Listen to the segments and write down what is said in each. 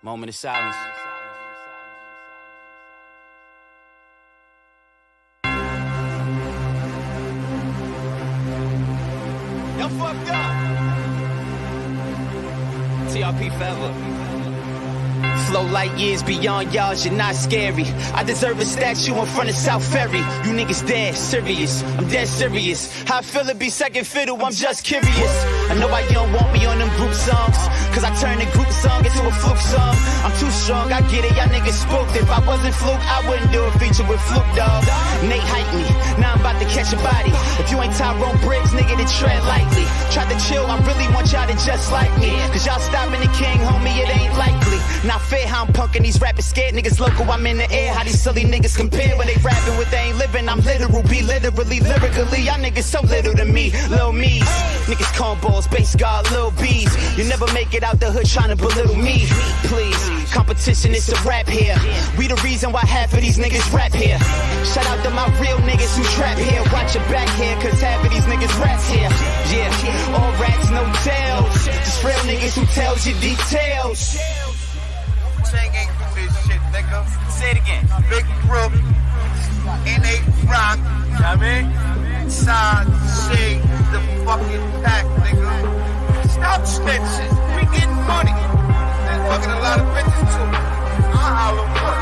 Moment of silence. Y'all fucked up. TRP forever. Flow light years beyond y'all, you're not scary. I deserve a statue in front of South Ferry. You niggas dead serious, I'm dead serious. How I feel to be second fiddle, I'm just curious. I know why you don't want me on them group songs, cause I turned a group song into a fluke song. I'm too strong, I get it, y'all niggas spooked. If I wasn't fluke, I wouldn't do a feature with Fluke, dog. Nate hyped me, now I'm about to catch a body. If you ain't Tyrone Briggs, nigga, then tread lightly. Try to chill, I really want y'all to just like me, cause y'all stopping the king, homie, it ain't likely. Not fair how I'm punking these rappers, scared niggas local, I'm in the air. How these silly niggas compare when they rapping with they ain't living. I'm literal, be literally, lyrically. Y'all niggas so little to me, lil' me's. Niggas cornballs, bass guard, lil' bees. You never make it out the hood trying to belittle me. Please, competition is a rap here. We the reason why half of these niggas rap here. Shout out to my real niggas who trap here. Watch your back here, cause half of these niggas rats here. Yeah, all rats, no tails. Just real niggas who tells you details. Chang ain't do this shit, nigga. Say it again. Big Brook, N8 Rock, You know what I mean? Side, Shade, the fucking pack, nigga. Stop snitching. We getting money. And fucking a lot of bitches too. I'll holler what.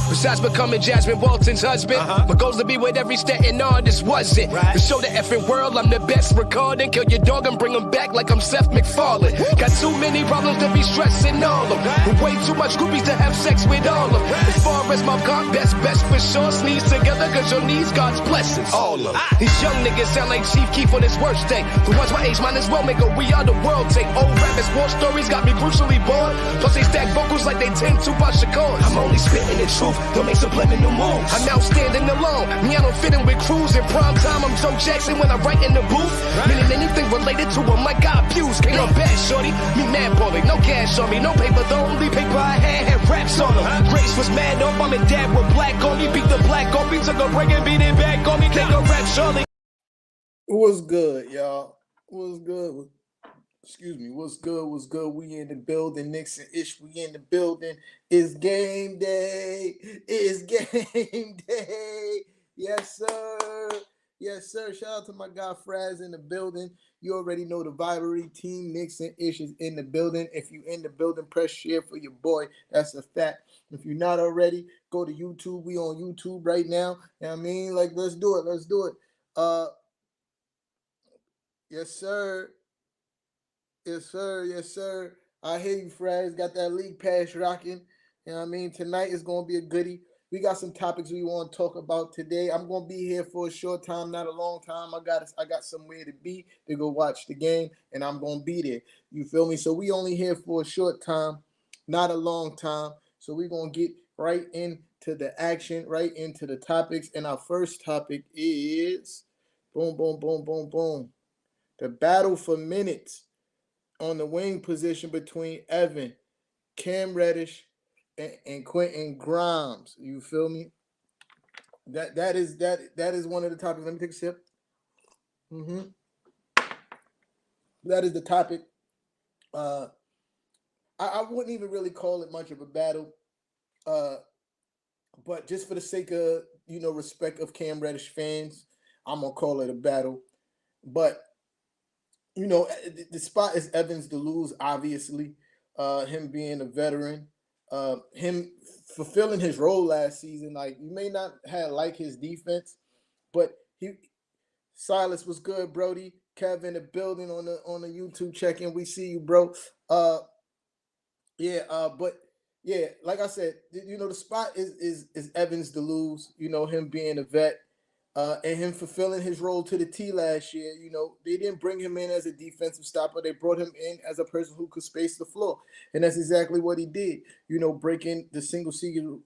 Besides becoming Jasmine Walton's husband, my goal's to be with every Staten artist wasn't. To show the effing world I'm the best recording. Kill your dog and bring him back like I'm Seth MacFarlane. Got too many problems to be stressing all of them. With way too much groupies to have sex with all of them. As far as my God, best for sure. Sneeze together cause your knees, God's blessings. All of them. These young niggas sound like Chief Keef on his worst day. The ones my age might as well make a We Are the World take. Old rappers, war stories got me crucially bored. Plus they stack vocals like they 10 Tupac Shakur. I'm only spitting the truth. Don't make subliminal moves. I'm now standing alone. Me, I don't fit in with crews. In prime time, I'm Joe Jackson when I write in the booth. Meaning anything related to him, like I abuse. Can't on bad, shorty. Me mad balling. No cash on me. No paper. The only paper I had raps on them. Grace was mad up. I'm in dad with black on me. Beat the black on me. Took a break and beat it back on me. Take a rap, shorty. What's good, y'all? What's good? Excuse me. What's good? What's good? We in the building. Knicks N Ish. We in the building. It's game day. It's game day. Yes, sir. Yes, sir. Shout out to my guy Fraz in the building. You already know the Vibery team. Knicks N Ish is in the building. If you in the building, press share for your boy. That's a fact. If you're not already, go to YouTube. We on YouTube right now. You know what I mean? Like, let's do it. Let's do it. Yes, sir. Yes, sir. Yes, sir. I hear you, Fraz. Got that league pass rocking. You know what I mean? Tonight is going to be a goodie. We got some topics we want to talk about today. I'm going to be here for a short time, not a long time. I got somewhere to be to go watch the game, and I'm going to be there. You feel me? So we only here for a short time, not a long time. So we're going to get right into the action, right into the topics. And our first topic is boom, boom, boom, boom, boom. The battle for minutes on the wing position between Evan, Cam Reddish, and Quentin Grimes. You feel me? That is one of the topics. Let me take a sip. That is the topic. I wouldn't even really call it much of a battle. But just for the sake of, respect of Cam Reddish fans, I'm gonna call it a battle. But the spot is Evans to lose, obviously. Him being a veteran, him fulfilling his role last season. Like, you may not have liked his defense, but Silas was good, Brody. Kevin, the building on the YouTube check-in. We see you, bro. But yeah, like I said, the spot is Evans to lose. Him being a vet. And him fulfilling his role to the T last year. They didn't bring him in as a defensive stopper. They brought him in as a person who could space the floor. And that's exactly what he did. Breaking the single season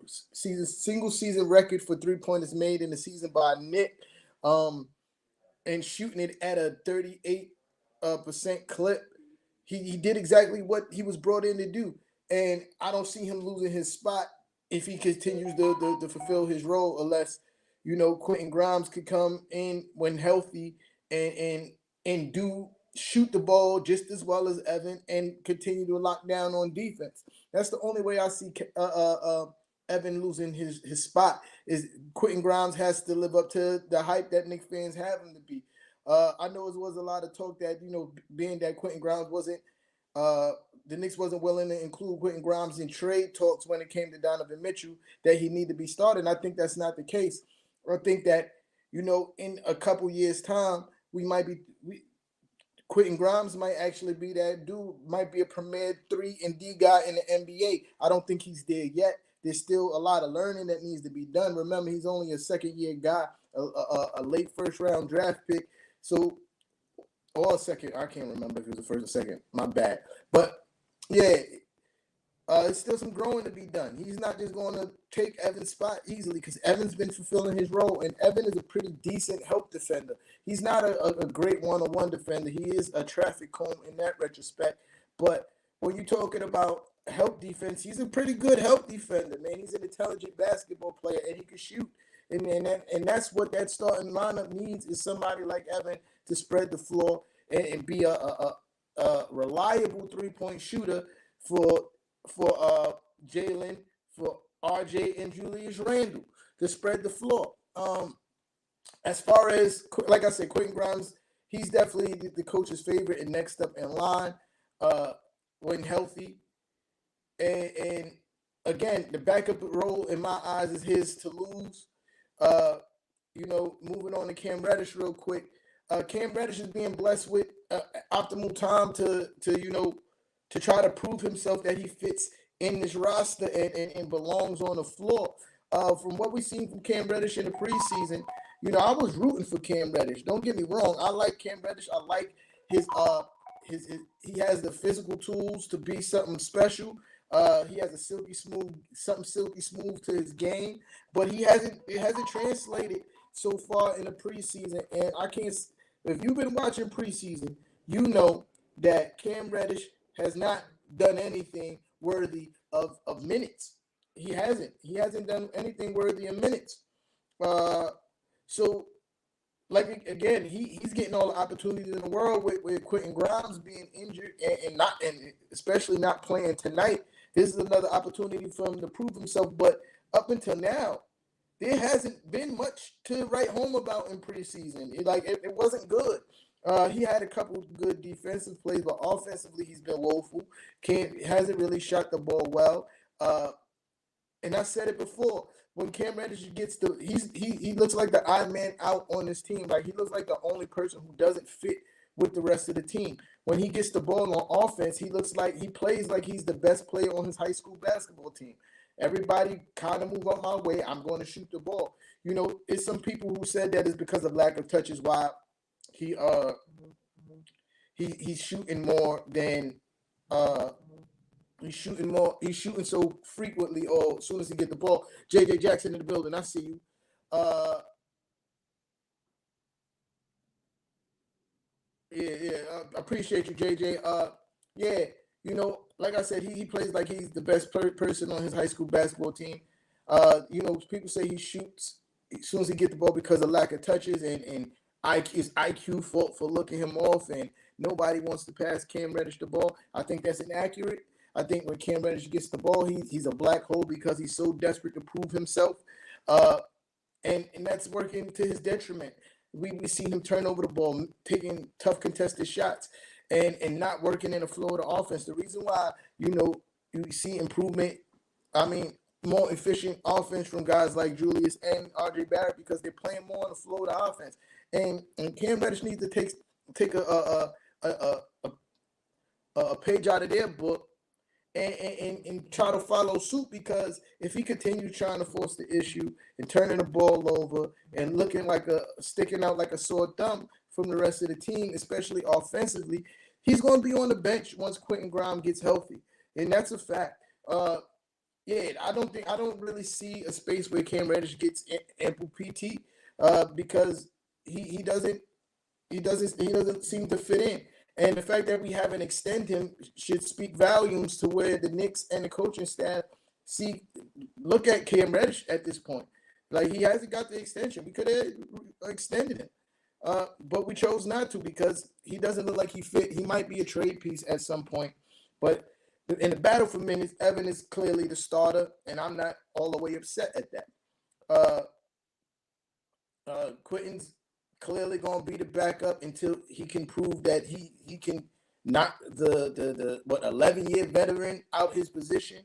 record for three-pointers made in the season by Nick, and shooting it at a 38% clip. He did exactly what he was brought in to do. And I don't see him losing his spot if he continues to fulfill his role, unless Quentin Grimes could come in when healthy and do shoot the ball just as well as Evan and continue to lock down on defense. That's the only way I see Evan losing his spot. Is Quentin Grimes has to live up to the hype that Knicks fans have him to be. I know it was a lot of talk that, being that Quentin Grimes wasn't, the Knicks wasn't willing to include Quentin Grimes in trade talks when it came to Donovan Mitchell, that he need to be started. I think that's not the case. I think that, in a couple years' time, Quentin Grimes might actually be that dude, might be a premier 3-and-D guy in the NBA. I don't think he's there yet. There's still a lot of learning that needs to be done. Remember, he's only a second-year guy, a late first-round draft pick. So, or a second, I can't remember if it was the first or second. My bad. But, yeah, there's still some growing to be done. He's not just going to take Evan's spot easily, because Evan's been fulfilling his role, and Evan is a pretty decent help defender. He's not a great one-on-one defender. He is a traffic cone in that retrospect. But when you're talking about help defense, he's a pretty good help defender, man. He's an intelligent basketball player, and he can shoot. And that's what that starting lineup needs, is somebody like Evan to spread the floor and be a reliable three-point shooter for Jalen, for RJ, and Julius Randle to spread the floor. As far as, like I said, Quentin Grimes, he's definitely the coach's favorite and next up in line when healthy. And again, the backup role in my eyes is his to lose. Moving on to Cam Reddish real quick. Cam Reddish is being blessed with optimal time to try to prove himself that he fits in this roster and belongs on the floor. From what we've seen from Cam Reddish in the preseason, I was rooting for Cam Reddish. Don't get me wrong. I like Cam Reddish. I like his he has the physical tools to be something special. He has something silky smooth to his game, but it hasn't translated so far in the preseason. And if you've been watching preseason, you know that Cam Reddish has not done anything worthy of minutes. He hasn't done anything worthy of minutes. So, like, again, he's getting all the opportunities in the world with Quentin Grimes being injured and especially not playing tonight. This is another opportunity for him to prove himself. But up until now, there hasn't been much to write home about in preseason. It wasn't good. He had a couple good defensive plays, but offensively he's been woeful. Hasn't really shot the ball well. And I said it before. When Cam Reddish gets he looks like the odd man out on this team. Like, he looks like the only person who doesn't fit with the rest of the team. When he gets the ball on offense, he plays like he's the best player on his high school basketball team. Everybody kind of move out my way. I'm going to shoot the ball. It's some people who said that is because of lack of touches why he's shooting more than he's shooting so frequently, or as soon as he get the ball. JJ Jackson in the building. I see you. I appreciate you, JJ. Like I said, he plays like he's the best person on his high school basketball team. People say he shoots as soon as he get the ball because of lack of touches and his IQ for looking him off, and nobody wants to pass Cam Reddish the ball. I think that's inaccurate. I think when Cam Reddish gets the ball, he's a black hole because he's so desperate to prove himself, and that's working to his detriment. We see him turn over the ball, taking tough contested shots, and not working in the flow of the offense. The reason why you see improvement, more efficient offense from guys like Julius and RJ Barrett, because they're playing more on the flow of the offense. And Cam Reddish needs to take a page out of their book and try to follow suit, because if he continues trying to force the issue and turning the ball over and sticking out like a sore thumb from the rest of the team, especially offensively, he's going to be on the bench once Quentin Grimes gets healthy, and that's a fact. I don't really see a space where Cam Reddish gets ample PT because he doesn't seem to fit in. And the fact that we haven't extended him should speak volumes to where the Knicks and the coaching staff look at Cam Reddish at this point. Like, he hasn't got the extension. We could have extended him. But we chose not to because he doesn't look like he fit. He might be a trade piece at some point, but in the battle for minutes, Evan is clearly the starter, and I'm not all the way upset at that. Quentin's clearly going to be the backup until he can prove that he can knock the 11-year veteran out his position,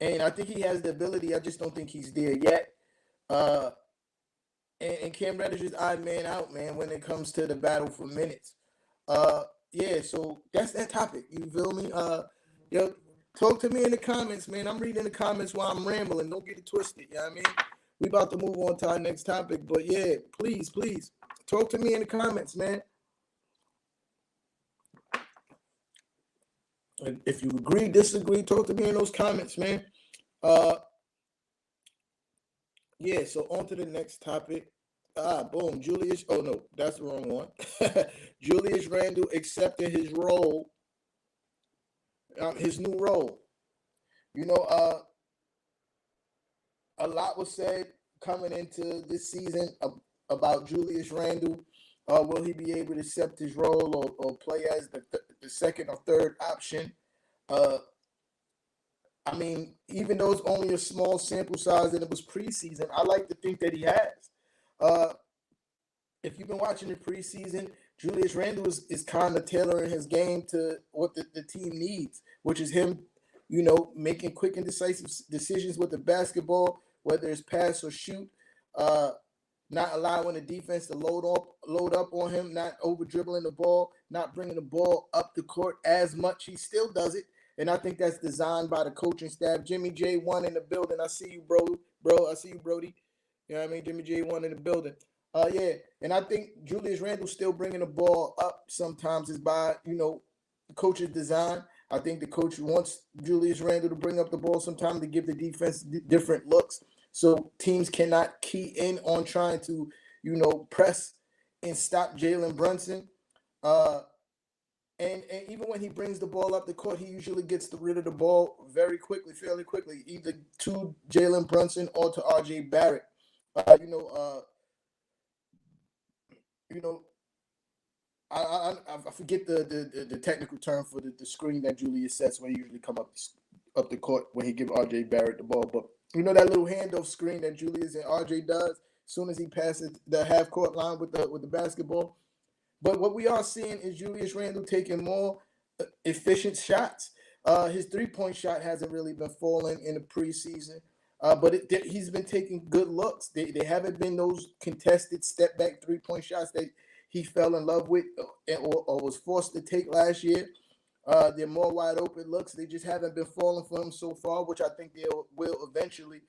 and I think he has the ability. I just don't think he's there yet. And Cam Reddish is odd man out, man, when it comes to the battle for minutes. Yeah, so that's that topic. You feel me? Yo, talk to me in the comments, man. I'm reading the comments while I'm rambling. Don't get it twisted. You know what I mean? We about to move on to our next topic. But yeah, please, talk to me in the comments, man. And if you agree, disagree, talk to me in those comments, man. Yeah, so on to the next topic. Boom, Julius. Oh, no, that's the wrong one. Julius Randle accepted his role, his new role. You know, a lot was said coming into this season about Julius Randle. Will he be able to accept his role or play as the second or third option? I mean, even though it's only a small sample size and it was preseason, I like to think that he has. If you've been watching the preseason, Julius Randle is kind of tailoring his game to what the team needs, which is him, you know, making quick and decisive decisions with the basketball, whether it's pass or shoot, not allowing the defense to load up on him, not over dribbling the ball, not bringing the ball up the court as much. He still does it. And I think that's designed by the coaching staff. Jimmy J1 in the building. I see you, bro. I see you, Brody. You know what I mean? Jimmy J1 in the building. Yeah. And I think Julius Randle still bringing the ball up sometimes is by, you know, the coach's design. I think the coach wants Julius Randle to bring up the ball sometimes to give the defense different looks. So teams cannot key in on trying to, you know, press and stop Jalen Brunson. And even when he brings the ball up the court, he usually gets rid of the ball fairly quickly, either to Jalen Brunson or to R.J. Barrett. I forget the technical term for the screen that Julius sets when he usually come up the court when he give R.J. Barrett the ball. But you know that little handoff screen that Julius and R.J. does as soon as he passes the half court line with the basketball. But what we are seeing is Julius Randle taking more efficient shots. His three-point shot hasn't really been falling in the preseason, but he's been taking good looks. They haven't been those contested step-back three-point shots that he fell in love with or was forced to take last year. They're more wide-open looks. They just haven't been falling for him so far, which I think they will eventually.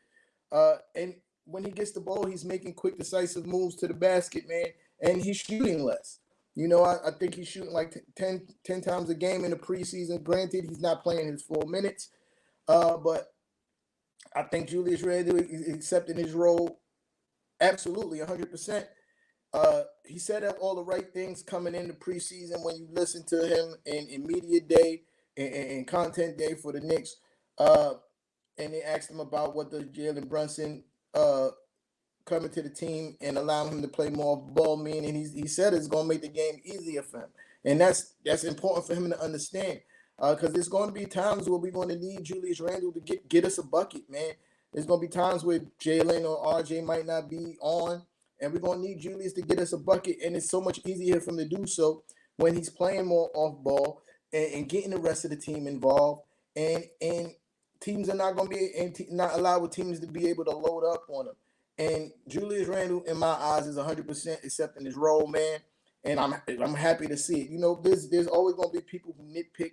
And when he gets the ball, he's making quick, decisive moves to the basket, man, and he's shooting less. You know, I think he's shooting like 10 times a game in the preseason. Granted, he's not playing his full minutes, but I think Julius Randle is accepting his role absolutely 100%. He said all the right things coming in the preseason when you listen to him in media day and content day for the Knicks. And they asked him about what does Jalen Brunson coming to the team and allowing him to play more ball mean, and he said it's going to make the game easier for him, and that's important for him to understand, because there's going to be times where we're going to need Julius Randle to get us a bucket, man. There's going to be times where Jalen or RJ might not be on, and we're going to need Julius to get us a bucket, and it's so much easier for him to do so when he's playing more off ball and getting the rest of the team involved, and teams are not going to be not allowing teams to be able to load up on him. And Julius Randle, in my eyes, is 100% accepting his role, man. And I'm happy to see it. You know, there's always going to be people who nitpick.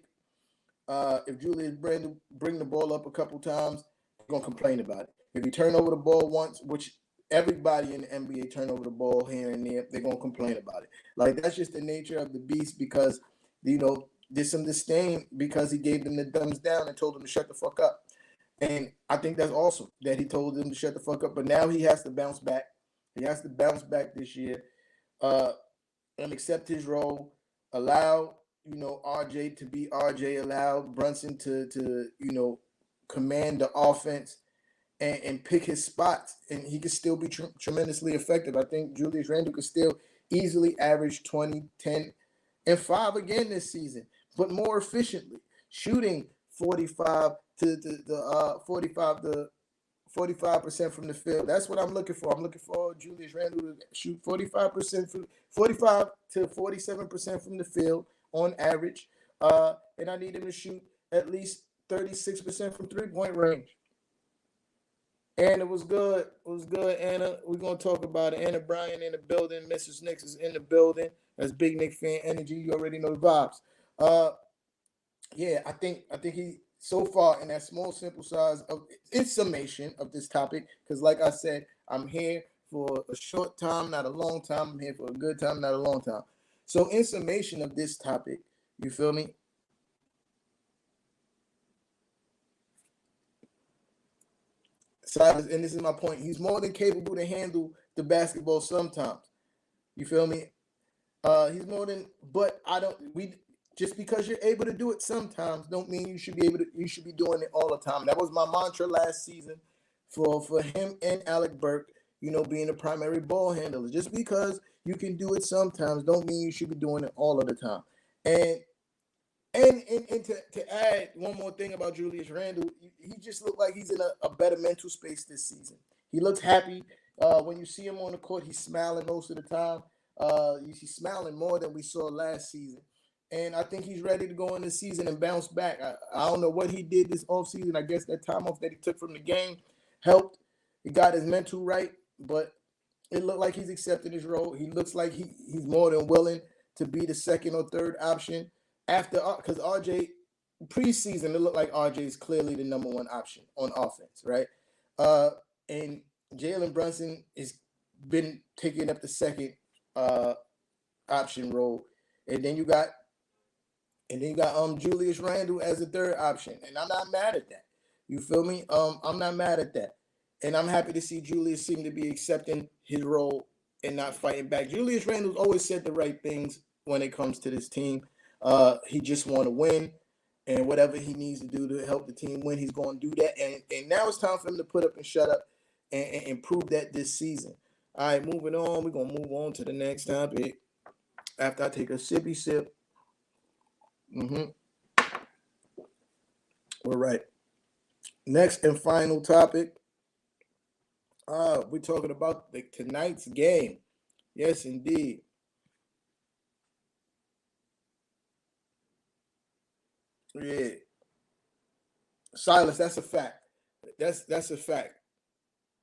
If Julius Randle bring the ball up a couple times, they're going to complain about it. If you turn over the ball once, which everybody in the NBA turn over the ball here and there, they're going to complain about it. Like, that's just the nature of the beast because, you know, there's some disdain because he gave them the thumbs down and told them to shut the fuck up. And I think that's awesome that he told them to shut the fuck up. But now he has to bounce back. He has to bounce back this year and accept his role. Allow, you know, RJ to be RJ. Allow Brunson to you know, command the offense and pick his spots. And he can still be tremendously effective. I think Julius Randle could still easily averaged 20, 10, and 5 again this season, but more efficiently, shooting 45% from the field. That's what I'm looking for. I'm looking for Julius Randle to shoot 45% from 45 to 47% from the field on average. And I need him to shoot at least 36% from three-point range. And it was good. It was good, Anna. We're gonna talk about it. Anna Bryan in the building. Mrs. Knicks is in the building. That's big Knicks fan energy. You already know the vibes. Yeah, I think he so far in that small sample size of in summation of this topic, because like I said, I'm here for a short time, not a long time. I'm here for a good time, not a long time. So in summation of this topic, you feel me? Silas, and this is my point. He's more than capable to handle the basketball sometimes. You feel me? He's more than, but just because you're able to do it sometimes don't mean you should be doing it all the time. That was my mantra last season for him and Alec Burke, being the primary ball handler. Just because you can do it sometimes don't mean you should be doing it all of the time. And to add one more thing about Julius Randle, he just looked like he's in a better mental space this season. He looks happy. When you see him on the court, he's smiling most of the time. He's smiling more than we saw last season. And I think he's ready to go in this season and bounce back. I don't know what he did this offseason. I guess that time off that he took from the game helped. He got his mental right, but it looked like he's accepted his role. He looks like he's more than willing to be the second or third option after, because RJ, preseason, it looked like RJ is clearly the number one option on offense, right? And Jalen Brunson has been taking up the second option role. And then you got Julius Randle as the third option. And I'm not mad at that. You feel me? I'm not mad at that. And I'm happy to see Julius seem to be accepting his role and not fighting back. Julius Randle's always said the right things when it comes to this team. He just want to win, and whatever he needs to do to help the team win, he's going to do that. And now it's time for him to put up and shut up and prove that this season. All right, moving on. We're going to move on to the next topic after I take a sippy sip. All right. Next and final topic. We're talking about tonight's game. Yes, indeed. Yeah. Silas, that's a fact. That's a fact.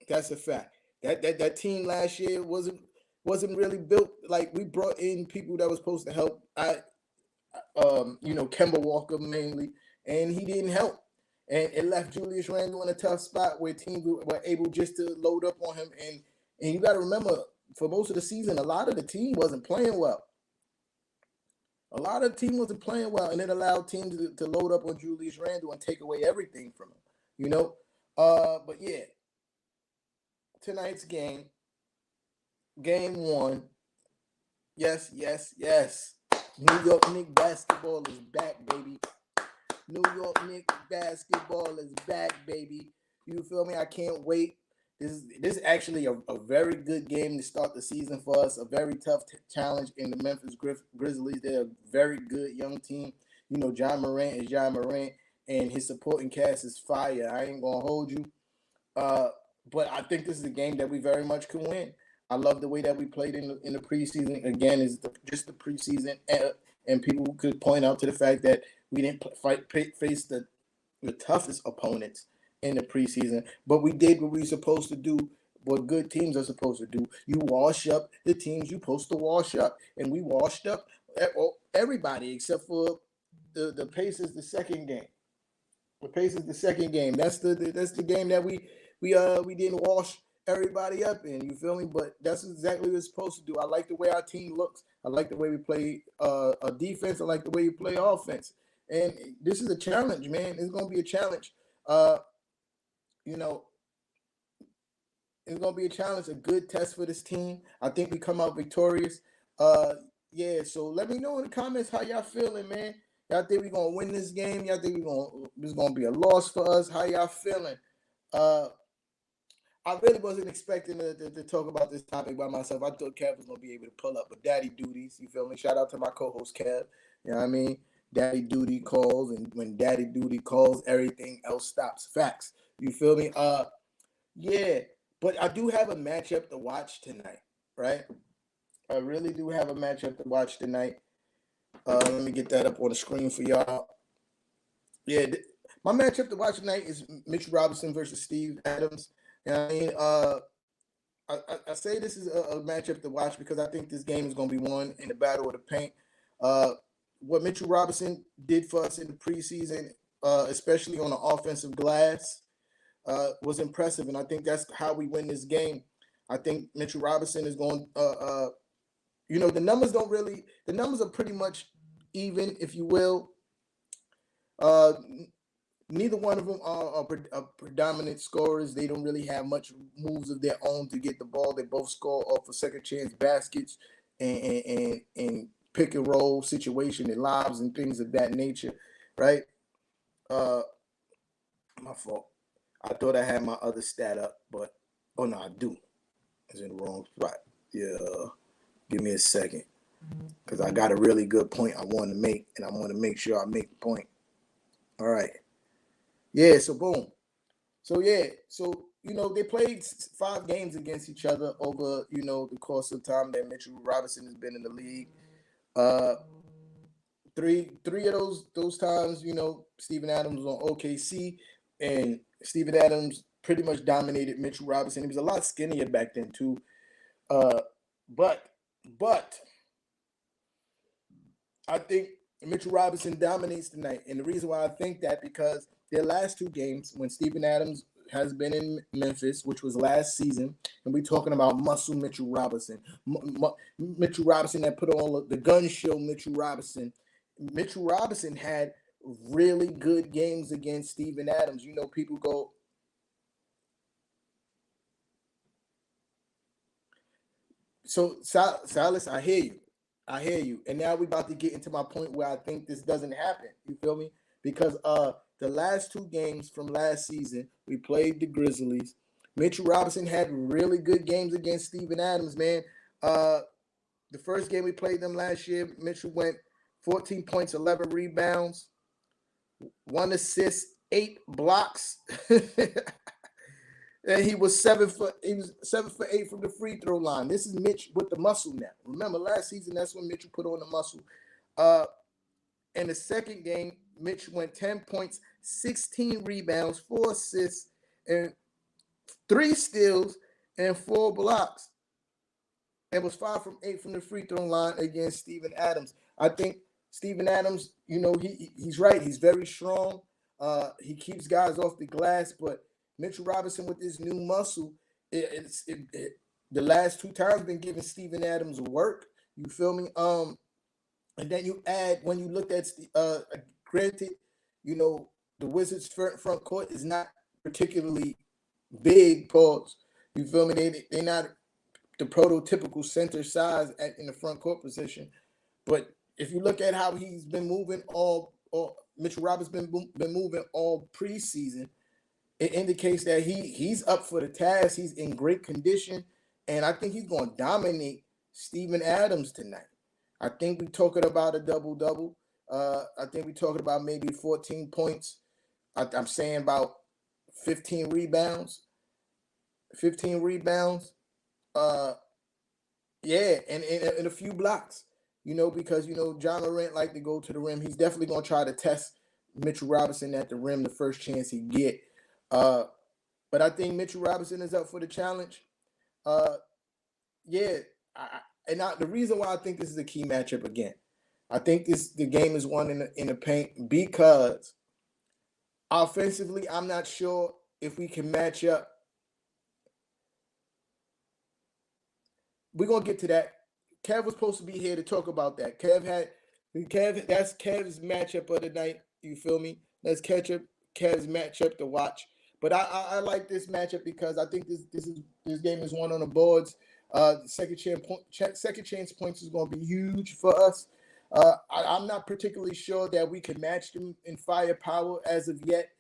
That's a fact. That team last year wasn't really built. Like, we brought in people that was supposed to help. Kemba Walker mainly, and he didn't help. And it left Julius Randle in a tough spot where teams were able just to load up on him. And you got to remember, for most of the season, a lot of the team wasn't playing well. And it allowed teams to load up on Julius Randle and take away everything from him, But yeah, tonight's game 1. Yes. New York Knicks basketball is back, baby. New York Knicks basketball is back, baby. You feel me? I can't wait. This is actually a very good game to start the season for us. A very tough challenge in the Memphis Grizzlies. They're a very good young team. John Morant is John Morant, and his supporting cast is fire. I ain't going to hold you. But I think this is a game that we very much can win. I love the way that we played in the preseason. Again, it's just the preseason, and people could point out to the fact that we didn't face the toughest opponents in the preseason, but we did what we were supposed to do, what good teams are supposed to do. You wash up the teams you're supposed to wash up, and we washed up everybody except for the Pacers the second game. The Pacers the second game. That's the game that we didn't wash everybody up in. You feel me? But that's exactly what it's supposed to do. I like the way our team looks. I like the way we play a defense. I like the way we play offense. And this is a challenge, man. It's going to be a challenge. It's going to be a challenge, a good test for this team. I think we come out victorious. So let me know in the comments how y'all feeling, man. Y'all think we're going to win this game? Y'all think it's going to be a loss for us? How y'all feeling? I really wasn't expecting to talk about this topic by myself. I thought Kev was gonna be able to pull up, but daddy duties, you feel me? Shout out to my co-host Kev. You know what I mean? Daddy duty calls, and when daddy duty calls, everything else stops. Facts. You feel me? Yeah. But I do have a matchup to watch tonight, right? I really do have a matchup to watch tonight. Let me get that up on the screen for y'all. Yeah, my matchup to watch tonight is Mitch Robinson versus Steve Adams. You know what I mean? I say this is a matchup to watch because I think this game is going to be won in the battle of the paint. What Mitchell Robinson did for us in the preseason, especially on the offensive glass, was impressive, and I think that's how we win this game. I think Mitchell Robinson is going. The numbers don't really. The numbers are pretty much even, if you will. Neither one of them are predominant scorers. They don't really have much moves of their own to get the ball. They both score off of second chance baskets and pick and roll situation and lobs and things of that nature, right? My fault. I thought I had my other stat up, but oh no, I do. It's in the wrong spot. Yeah, give me a second, because I got a really good point I want to make, and I want to make sure I make the point. All right. Yeah, so boom. So they played 5 games against each other over, the course of time that Mitchell Robinson has been in the league. Three of those times, Steven Adams was on OKC, and Steven Adams pretty much dominated Mitchell Robinson. He was a lot skinnier back then too. But I think Mitchell Robinson dominates tonight. And the reason why I think that, because their last 2 games, when Steven Adams has been in Memphis, which was last season, and we're talking about muscle Mitchell Robinson. Mitchell Robinson that put on the gun show Mitchell Robinson. Mitchell Robinson had really good games against Steven Adams. People go, so Silas, I hear you. And now we're about to get into my point where I think this doesn't happen. You feel me? Because the last 2 games from last season, we played the Grizzlies. Mitchell Robinson had really good games against Steven Adams, man. The first game we played them last year, Mitchell went 14 points, 11 rebounds, 1 assist, 8 blocks. And he was 7 for 8 from the free throw line. This is Mitch with the muscle now. Remember, last season, that's when Mitchell put on the muscle. In the second game, Mitch went 10 points, 16 rebounds, 4 assists, and 3 steals, and 4 blocks. And was 5 from 8 from the free throw line against Steven Adams. I think Steven Adams, he's right. He's very strong. He keeps guys off the glass, but Mitchell Robinson with this new muscle, the last 2 times been giving Steven Adams work. You feel me? And then you add, when you look at, granted, the Wizards' front court is not particularly big, pause. You feel me? They're not the prototypical center size in the front court position. But if you look at how he's been moving Mitchell Robinson's been moving all preseason, it indicates that he's up for the task. He's in great condition, and I think he's going to dominate Steven Adams tonight. I think we're talking about a double-double. I think we're talking about maybe 14 points. I'm saying about 15 rebounds. 15 rebounds. Yeah, and a few blocks. Because, John Morant like to go to the rim. He's definitely going to try to test Mitchell Robinson at the rim the first chance he get. But I think Mitchell Robinson is up for the challenge. Yeah, the reason why I think this is a key matchup again, I think the game is won in the paint because offensively, I'm not sure if we can match up. We're gonna get to that. Kev was supposed to be here to talk about that. That's Kev's matchup of the night. You feel me? Let's catch up Kev's matchup to watch. But I like this matchup because I think this game is won on the boards. Second chance points is going to be huge for us. I'm not particularly sure that we can match them in firepower as of yet.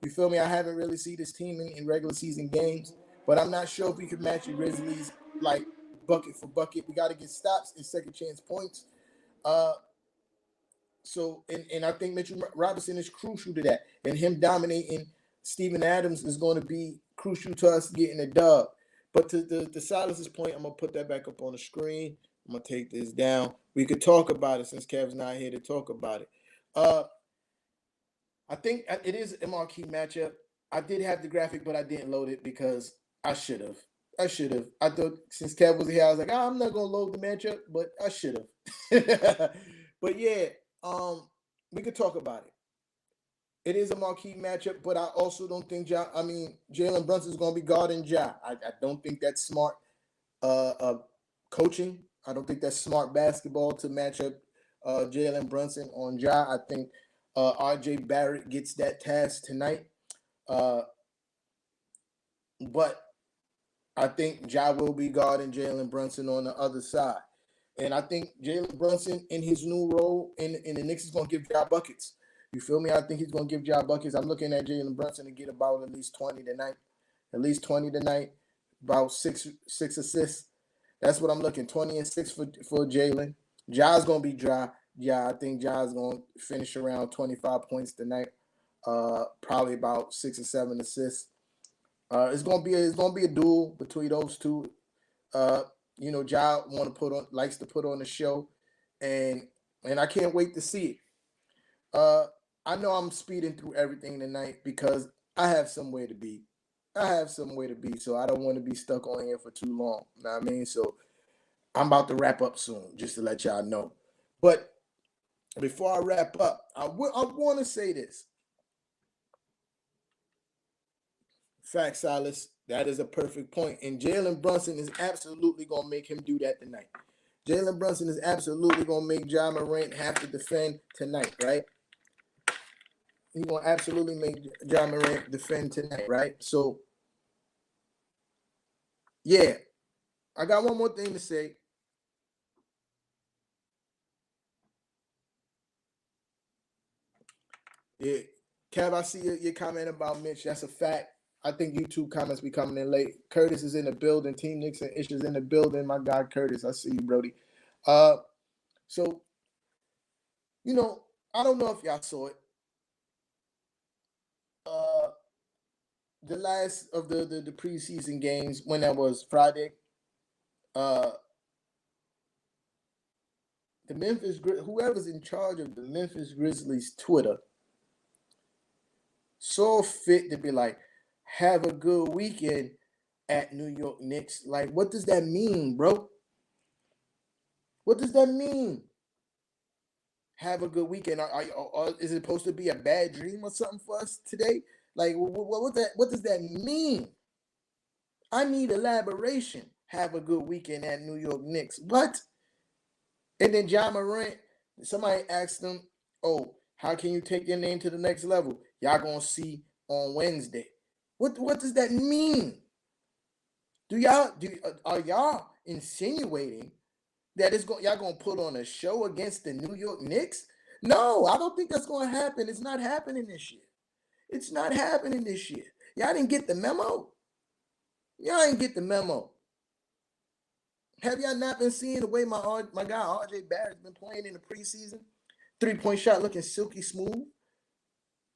You feel me? I haven't really seen this team in regular season games. but I'm not sure if we can match the Grizzlies like bucket for bucket. We got to get stops and second chance points. So I think Mitchell Robinson is crucial to that, and him dominating Steven Adams is going to be crucial to us getting a dub. But to the Silas's point, I'm gonna put that back up on the screen. I'm gonna take this down. We could talk about it since Kev's not here to talk about it. I think it is a marquee matchup. I did have the graphic, but I didn't load it because I should have. I thought since Kev was here, I was like, I'm not gonna load the matchup, but I should have. But yeah, we could talk about it. It is a marquee matchup, but I also don't think Jalen Brunson is going to be guarding Ja. I don't think that's smart coaching. I don't think that's smart basketball to match up Jalen Brunson on Ja. I think RJ Barrett gets that task tonight. But I think Ja will be guarding Jalen Brunson on the other side. And I think Jalen Brunson in his new role in the Knicks is going to give Ja buckets. You feel me? I think he's going to give Ja buckets. I'm looking at Jalen Brunson to get about at least 20 tonight. About six assists. That's what I'm looking. 20 and 6 for Jalen. Ja's going to be dry. Yeah, I think Ja's going to finish around 25 points tonight. Probably about 6 or 7 assists. It's gonna be a duel between those two. Ja likes to put on the show, and I can't wait to see it. I know I'm speeding through everything tonight because I have somewhere to be. So I don't want to be stuck on here for too long. You know what I mean? So I'm about to wrap up soon, just to let y'all know. But before I wrap up, I want to say this. Fact, Silas, that is a perfect point. And Jalen Brunson is absolutely going to make him do that tonight. Jalen Brunson is absolutely going to make Ja Morant have to defend tonight, right? He's going to absolutely make Ja Morant defend tonight, right? So, yeah. I got one more thing to say. Yeah. Kev, I see your comment about Mitch. That's a fact. I think YouTube comments be coming in late. Curtis is in the building. Team Knicks N Ish is in the building. My guy Curtis, I see you, Brody. So, I don't know if y'all saw it. The last of the preseason games, when that was Friday, the whoever's in charge of the Memphis Grizzlies Twitter saw fit to be like, have a good weekend at New York Knicks. Like, what does that mean, bro? What does that mean? Have a good weekend. Is it supposed to be a bad dream or something for us today? Like, what does that mean? I need elaboration. Have a good weekend at New York Knicks. What? And then Ja Morant, somebody asked him, oh, how can you take your name to the next level? Y'all gonna see on Wednesday. What does that mean? Are y'all insinuating that y'all gonna put on a show against the New York Knicks? No, I don't think that's gonna happen. It's not happening this year. Y'all didn't get the memo. Y'all ain't get the memo. Have y'all not been seeing the way my guy RJ Barrett's been playing in the preseason? 3-point shot looking silky smooth.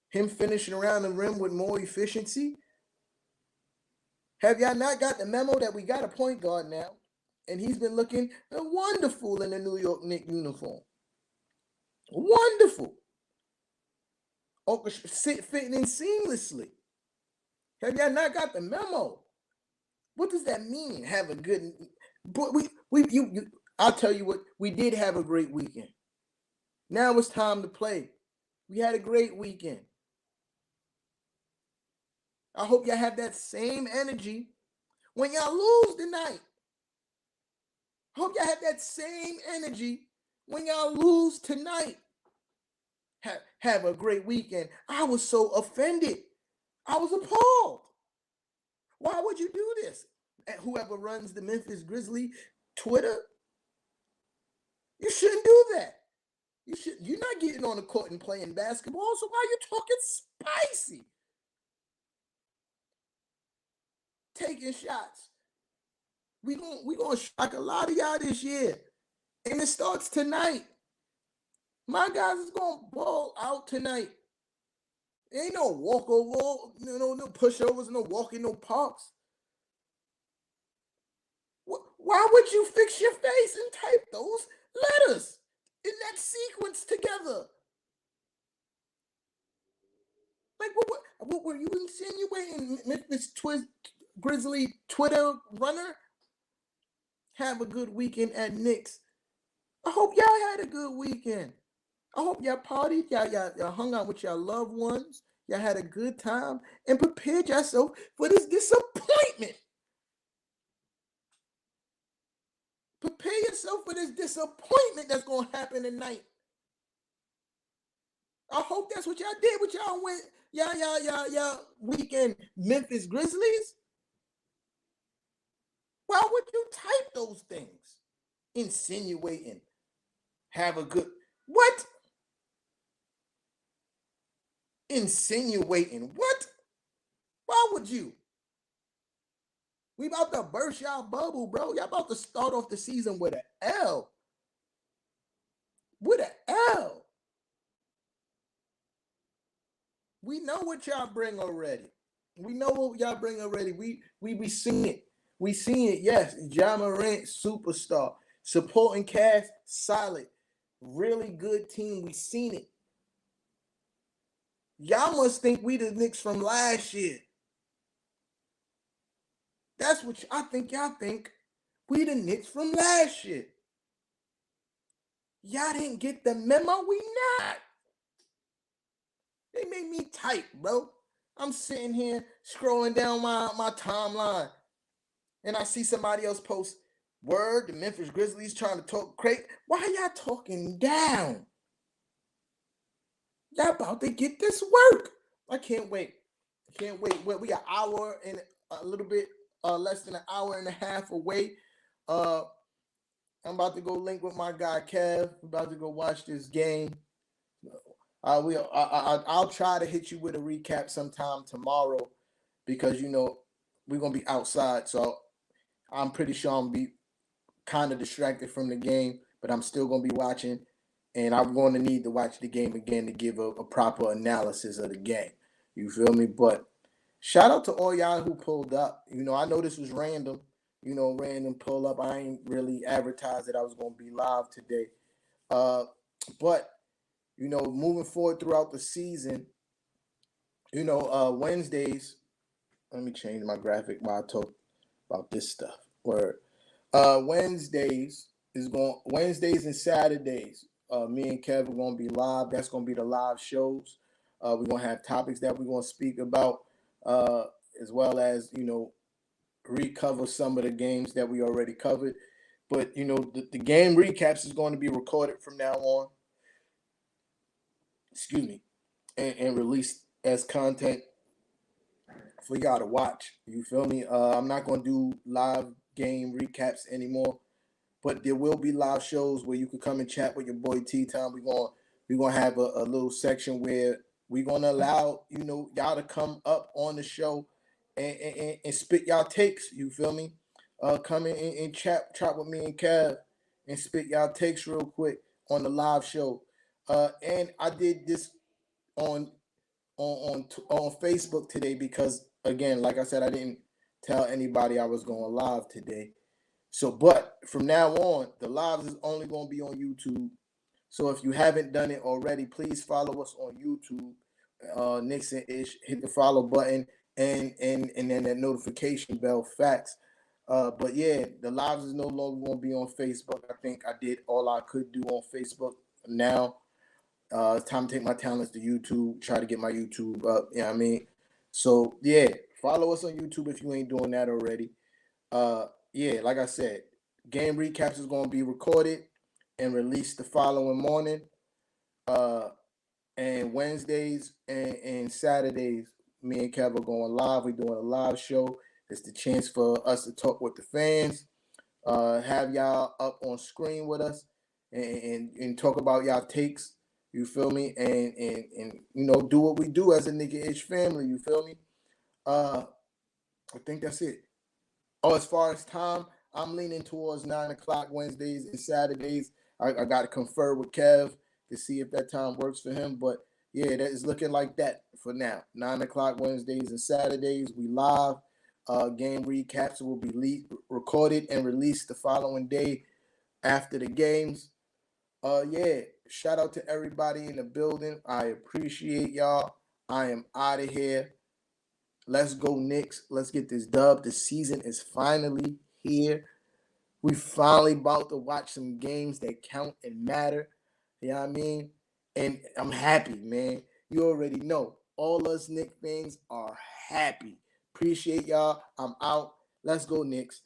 Him finishing around the rim with more efficiency. Have y'all not got the memo that we got a point guard now? And he's been looking wonderful in the New York Knicks uniform. Wonderful. Fitting in seamlessly. Have y'all not got the memo? What does that mean? Have a good... But I'll tell you what, we did have a great weekend. Now it's time to play. We had a great weekend. I hope y'all have that same energy when y'all lose tonight. I hope y'all have that same energy when y'all lose tonight. Have a great weekend. I was so offended. I was appalled. Why would you do this? And whoever runs the Memphis Grizzlies Twitter, you shouldn't do that. You're not getting on the court and playing basketball, so why are you talking spicy? taking shots. We gonna shock a lot of y'all this year. And it starts tonight. My guys is gonna ball out tonight. Ain't no walkover, no pushovers, no walking, no parks. Why would you fix your face and type those letters in that sequence together? Like, what were you insinuating, Memphis Grizzly Twitter runner? Have a good weekend at Knicks. I hope y'all had a good weekend. I hope y'all partied, y'all hung out with your loved ones, y'all had a good time, and prepared yourself for this disappointment. Prepare yourself for this disappointment that's gonna happen tonight. I hope that's what y'all did with y'all weekend Memphis Grizzlies. Why would you type those things? Insinuating. Have a good what? Insinuating what? Why would you? We about to burst y'all bubble, bro. Y'all about to start off the season with an L. With an L. We know what y'all bring already. We know what y'all bring already. We seen it. We seen it. Yes, Ja Morant, superstar. Supporting cast, solid. Really good team. We seen it. Y'all must think we the Knicks from last year. That's what I think y'all think. We the Knicks from last year. Y'all didn't get the memo. We not. They made me type, bro. I'm sitting here scrolling down my timeline, and I see somebody else post, word, the Memphis Grizzlies trying to talk crazy. Why y'all talking down? Y'all about to get this work. I can't wait. We got an hour and a little bit less than an hour and a half away. I'm about to go link with my guy Kev. We're about to go watch this game. I'll try to hit you with a recap sometime tomorrow because we're gonna be outside, so I'm pretty sure I'm gonna be kind of distracted from the game, but I'm still gonna be watching, and I'm going to need to watch the game again to give a proper analysis of the game. You feel me? But shout out to all y'all who pulled up. I know this was random. Random pull up. I ain't really advertised that I was gonna be live today, but. Moving forward throughout the season, Wednesdays, let me change my graphic while I talk about this stuff. Wednesdays and Saturdays, me and Kev are going to be live. That's going to be the live shows. We're going to have topics that we're going to speak about, as well as, recover some of the games that we already covered. But, the game recaps is going to be recorded from now on. And released as content for y'all to watch. You feel me? I'm not going to do live game recaps anymore, but there will be live shows where you can come and chat with your boy T-Time. We're gonna have a little section where we're going to allow, y'all to come up on the show and spit y'all takes. You feel me? Come in and chat with me and Kev and spit y'all takes real quick on the live show. And I did this on Facebook today because, again, like I said, I didn't tell anybody I was going live today. So, but from now on, the lives is only going to be on YouTube. So if you haven't done it already, please follow us on YouTube, Knicks N Ish. Hit the follow button and then that notification bell. Facts. But yeah, the lives is no longer going to be on Facebook. I think I did all I could do on Facebook. Now it's time to take my talents to YouTube, try to get my YouTube up. You know what I mean? So yeah, follow us on YouTube if you ain't doing that already. Yeah, like I said, game recaps is going to be recorded and released the following morning. And Wednesdays and Saturdays, me and Kev are going live. We're doing a live show. It's the chance for us to talk with the fans, have y'all up on screen with us, and talk about y'all takes. You feel me? And do what we do as a Nigga Ish family. You feel me? I think that's it. as far as time, I'm leaning towards 9 o'clock Wednesdays and Saturdays. I got to confer with Kev to see if that time works for him. But yeah, that is looking like that for now. 9 o'clock Wednesdays and Saturdays. We live. Game recaps will be recorded and released the following day after the games. Yeah, shout out to everybody in the building. I appreciate y'all. I am out of here. Let's go Knicks. Let's get this dub. The season is finally here. We finally about to watch some games that count and matter. You know what I mean? And I'm happy, man. You already know. All us Knicks fans are happy. Appreciate y'all. I'm out. Let's go Knicks.